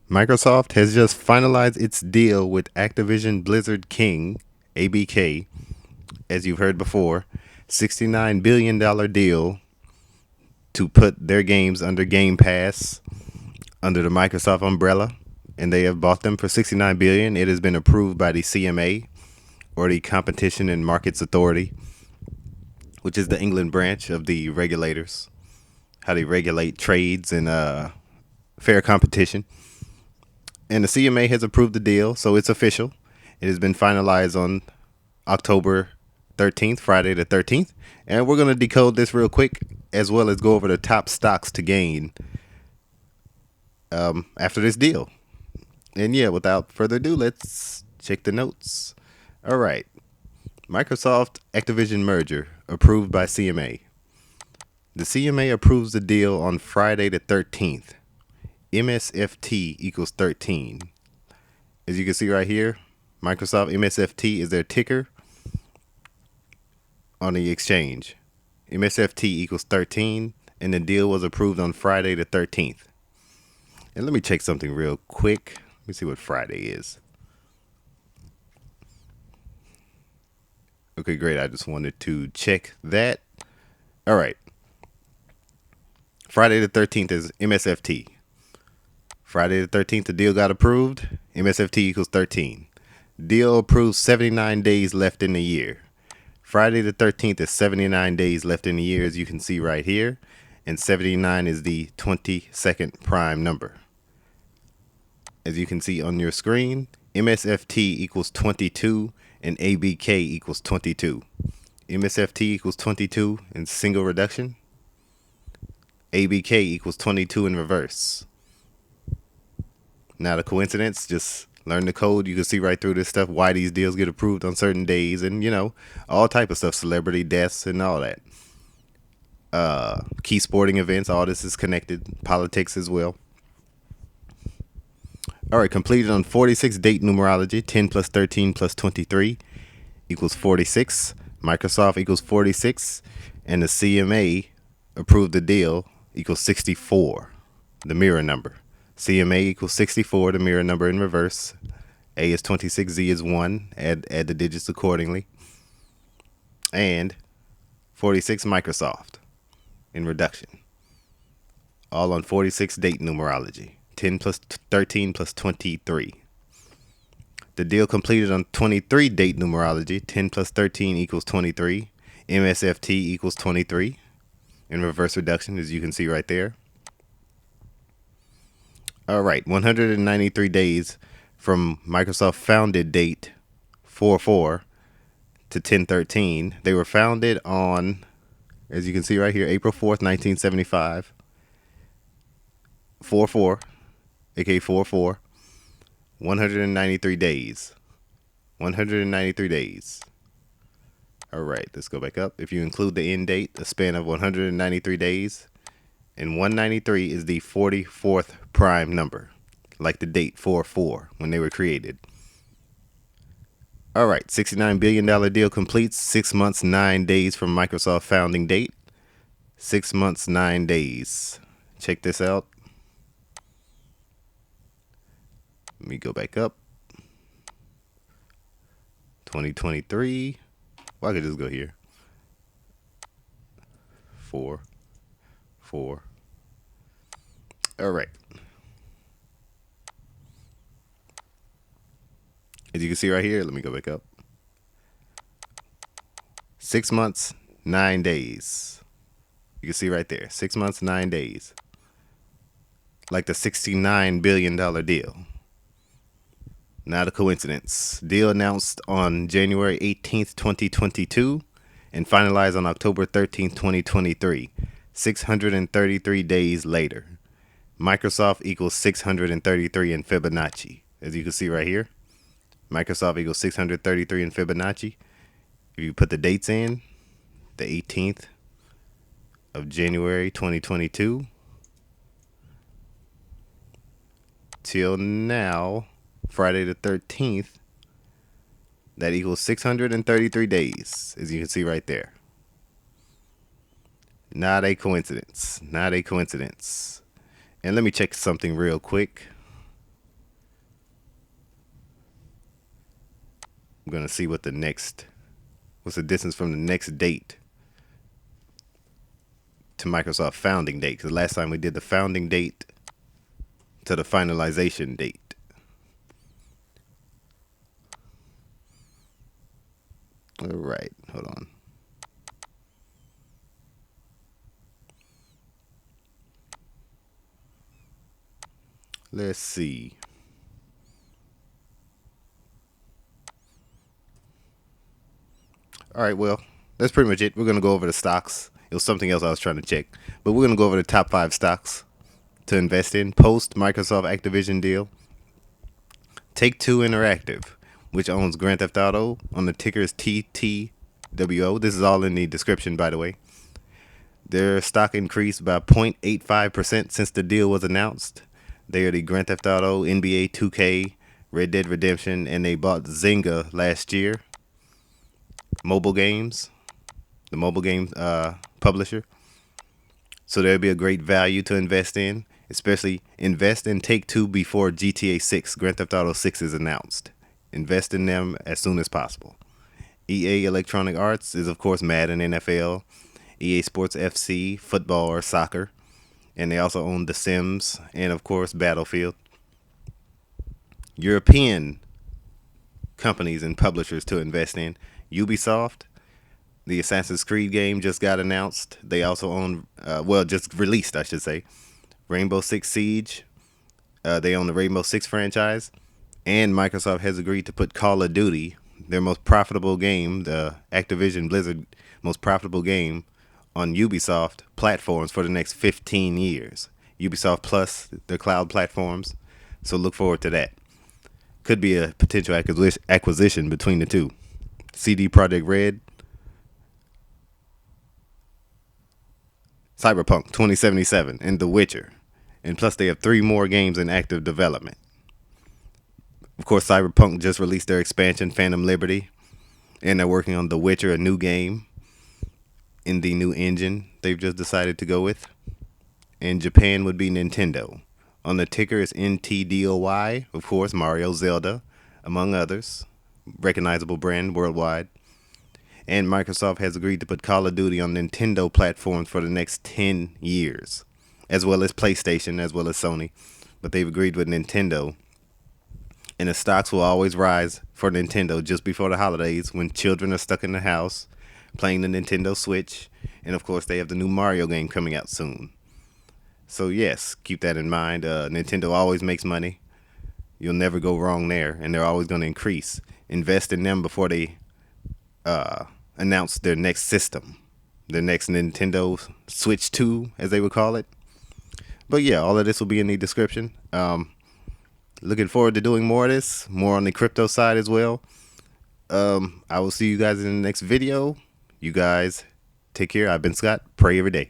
Microsoft has just finalized its deal with Activision Blizzard King, ABK, as you've heard before, $69 billion deal to put their games under Game Pass under the Microsoft umbrella, and they have bought them for $69 billion. It has been approved by the CMA, or the Competition and Markets Authority, which is the England branch of the regulators, how they regulate trades and fair competition. And the CMA has approved the deal, so it's official. It has been finalized on October 13th, Friday the 13th. And we're going to decode this real quick, as well as go over the top stocks to gain after this deal. And yeah, without further ado, let's check the notes. All right. Microsoft Activision Merger approved by CMA. The CMA approves the deal on Friday the 13th. MSFT equals 13. As you can see right here, Microsoft MSFT is their ticker on the exchange. MSFT equals 13, and the deal was approved on Friday the 13th. And let me check something real quick. Let me see what Friday is. Okay, great. I just wanted to check that. All right. Friday the 13th is MSFT. Friday the 13th, the deal got approved. MSFT equals 13. Deal approved, 79 days left in the year. Friday the 13th is 79 days left in the year, as you can see right here. And 79 is the 22nd prime number. As you can see on your screen, MSFT equals 22 and ABK equals 22. MSFT equals 22 in single reduction. ABK equals 22 in reverse. Not a coincidence, just learn the code. You can see right through this stuff why these deals get approved on certain days, and you know, all type of stuff, celebrity deaths and all that. Key sporting events, all this is connected. Politics as well. All right, completed on 46 date numerology. 10 plus 13 plus 23 equals 46. Microsoft equals 46, and the CMA approved the deal equals 64, the mirror number. CMA equals 64, the mirror number in reverse. A is 26, Z is 1. Add the digits accordingly. And 46 Microsoft in reduction. All on 46 date numerology. 10 plus 13 plus 23. The deal completed on 23 date numerology. 10 plus 13 equals 23. MSFT equals 23 in reverse reduction, as you can see right there. All right, 193 days from Microsoft founded date 4/4 to 10/13. They were founded on, as you can see right here, April 4th, 1975. 4/4, aka 4/4. 193 days. 193 days. All right, let's go back up. If you include the end date, a span of 193 days. And 193 is the 44th prime number, like the date 4/4 when they were created. All right, $69 billion deal completes. 6 months, 9 days from Microsoft founding date. 6 months, 9 days. Check this out. Let me go back up. 2023. Well, I could just go here. 4, 4. All right. As you can see right here, let me go back up. 6 months, 9 days. You can see right there. 6 months, 9 days. Like the $69 billion deal. Not a coincidence. Deal announced on January 18th, 2022 and finalized on October 13th, 2023. 633 days later. Microsoft equals 633 in Fibonacci. As you can see right here. Microsoft equals 633 in Fibonacci. If you put the dates in, the 18th of January 2022 till now, Friday the 13th, that equals 633 days, as you can see right there. Not a coincidence. Not a coincidence. And let me check something real quick. I'm gonna see what's the distance from the next date to Microsoft founding date. Because last time we did the founding date to the finalization date. All right, hold on. Let's see. All right, well, that's pretty much it. We're going to go over the stocks. It was something else I was trying to check. But we're going to go over the top 5 stocks to invest in post Microsoft Activision deal. Take-Two Interactive, which owns Grand Theft Auto, on the ticker is TTWO. This is all in the description, by the way. Their stock increased by 0.85% since the deal was announced. They are the Grand Theft Auto, NBA 2K, Red Dead Redemption, and they bought Zynga last year. Mobile games, the mobile game publisher. So there'll be a great value to invest in, especially invest in Take-Two before GTA 6, Grand Theft Auto 6 is announced. Invest in them as soon as possible. EA Electronic Arts is, of course, Madden NFL, EA Sports FC, football or soccer, and they also own The Sims and, of course, Battlefield. European companies and publishers to invest in. Ubisoft, the Assassin's Creed game just got announced. They also own, just released, I should say, Rainbow Six Siege. They own the Rainbow Six franchise. And Microsoft has agreed to put Call of Duty, their most profitable game, the Activision Blizzard most profitable game, on Ubisoft platforms for the next 15 years. Ubisoft Plus, their cloud platforms. So look forward to that. Could be a potential acquisition between the two. CD Projekt Red, Cyberpunk 2077, and The Witcher. And plus they have 3 more games in active development. Of course, Cyberpunk just released their expansion, Phantom Liberty, and they're working on The Witcher, a new game in the new engine they've just decided to go with. And Japan would be Nintendo. On the ticker is NTDOY, of course, Mario, Zelda, among others. Recognizable brand worldwide. And Microsoft has agreed to put Call of Duty on Nintendo platforms for the next 10 years, as well as PlayStation, as well as Sony. But they've agreed with Nintendo. And the stocks will always rise for Nintendo just before the holidays when children are stuck in the house playing the Nintendo Switch. And of course, they have the new Mario game coming out soon. So yes, keep that in mind. Nintendo always makes money. You'll never go wrong there. And they're always going to increase. Invest in them before they announce their next system. Their next Nintendo Switch 2, as they would call it. But yeah, all of this will be in the description. Looking forward to doing more of this. More on the crypto side as well. I will see you guys in the next video. You guys take care. I've been Scott. Pray every day.